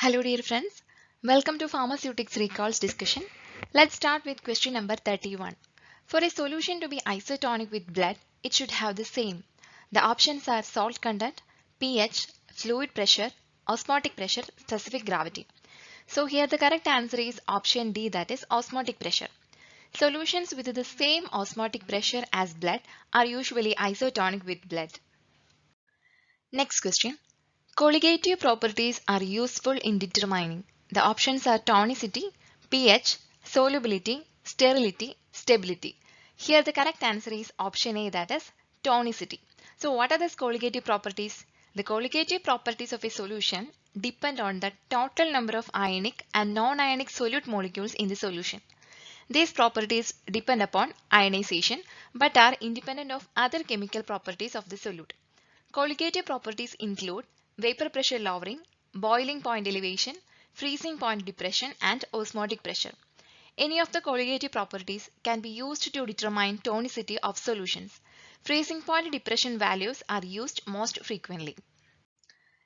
Hello dear friends, welcome to Pharmaceutics Recalls discussion. Let's start with question number 31. For a solution to be isotonic with blood, it should have the same. The options are salt content, pH, fluid pressure, osmotic pressure, specific gravity. So here the correct answer is option D, that is osmotic pressure. Solutions with the same osmotic pressure as blood are usually isotonic with blood. Next question. Colligative properties are useful in determining. The options are tonicity, pH, solubility, sterility, stability. Here the correct answer is option A, that is tonicity. So what are the colligative properties? The colligative properties of a solution depend on the total number of ionic and non-ionic solute molecules in the solution. These properties depend upon ionization but are independent of other chemical properties of the solute. Colligative properties include vapor pressure lowering, boiling point elevation, freezing point depression, and osmotic pressure. Any of the colligative properties can be used to determine tonicity of solutions. Freezing point depression values are used most frequently.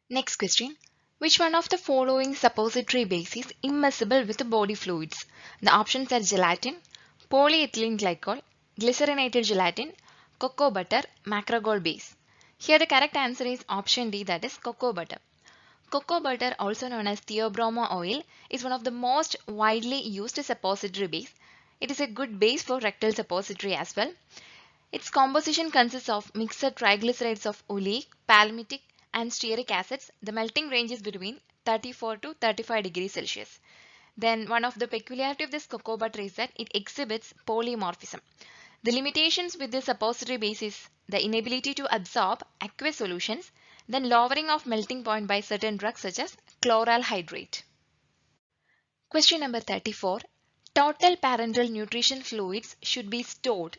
Next question. Which one of the following suppository base is immiscible with body fluids? The options are gelatin, polyethylene glycol, glycerinated gelatin, cocoa butter, macrogol base. Here the correct answer is option D, that is cocoa butter. Cocoa butter, also known as theobroma oil, is one of the most widely used suppository base. It is a good base for rectal suppository as well. Its composition consists of mixed triglycerides of oleic, palmitic, and stearic acids. The melting range is between 34 to 35 degrees Celsius. Then one of the peculiarity of this cocoa butter is that it exhibits polymorphism. The limitations with this suppository base is the inability to absorb aqueous solutions, then lowering of melting point by certain drugs such as chloral hydrate. Question number 34. Total parenteral nutrition fluids should be stored.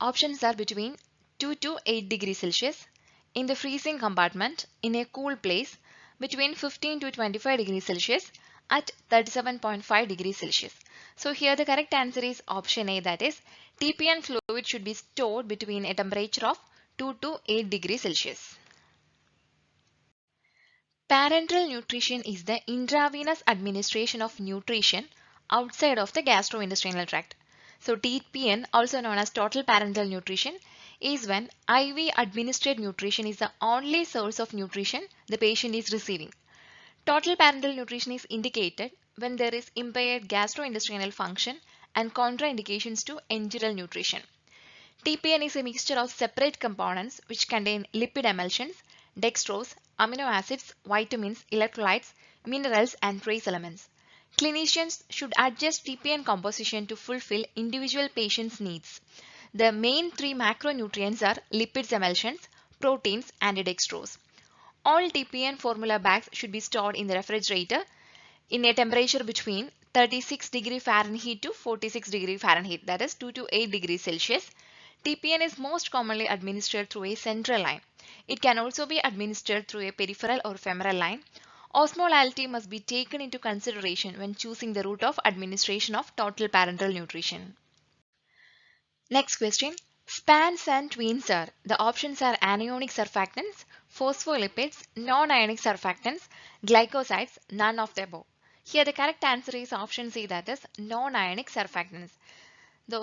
Options are between 2 to 8 degrees Celsius, in the freezing compartment, in a cool place, between 15 to 25 degrees Celsius, at 37.5 degrees Celsius. So here the correct answer is option A, that is TPN fluid should be stored between a temperature of 2 to 8 degrees Celsius. Parenteral nutrition is the intravenous administration of nutrition outside of the gastrointestinal tract. So TPN, also known as total parenteral nutrition, is when IV administered nutrition is the only source of nutrition the patient is receiving. Total parenteral nutrition is indicated when there is impaired gastrointestinal function and contraindications to enteral nutrition. TPN is a mixture of separate components which contain lipid emulsions, dextrose, amino acids, vitamins, electrolytes, minerals, and trace elements. Clinicians should adjust TPN composition to fulfill individual patients' needs. The main three macronutrients are lipids emulsions, proteins, and dextrose. All TPN formula bags should be stored in the refrigerator in a temperature between 36 degree Fahrenheit to 46 degree Fahrenheit, that is 2 to 8 degrees Celsius. TPN is most commonly administered through a central line. It can also be administered through a peripheral or femoral line. Osmolality must be taken into consideration when choosing the route of administration of total parenteral nutrition. Next question. Spans and tweens are. The options are anionic surfactants, phospholipids, non-ionic surfactants, glycosides, none of the above. Here the correct answer is option C, that is non-ionic surfactants.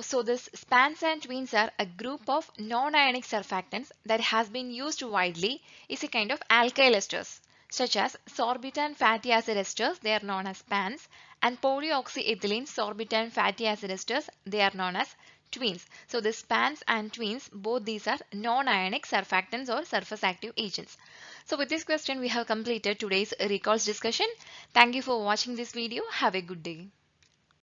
So this spans and tweens are a group of non-ionic surfactants that has been used widely is a kind of alkyl esters such as sorbitan fatty acid esters, they are known as spans, and polyoxyethylene sorbitan fatty acid esters, they are known as tweens. So the spans and tweens, both these are non-ionic surfactants or surface active agents. So with this question we have completed today's recalls discussion. Thank you for watching this video. Have a good day.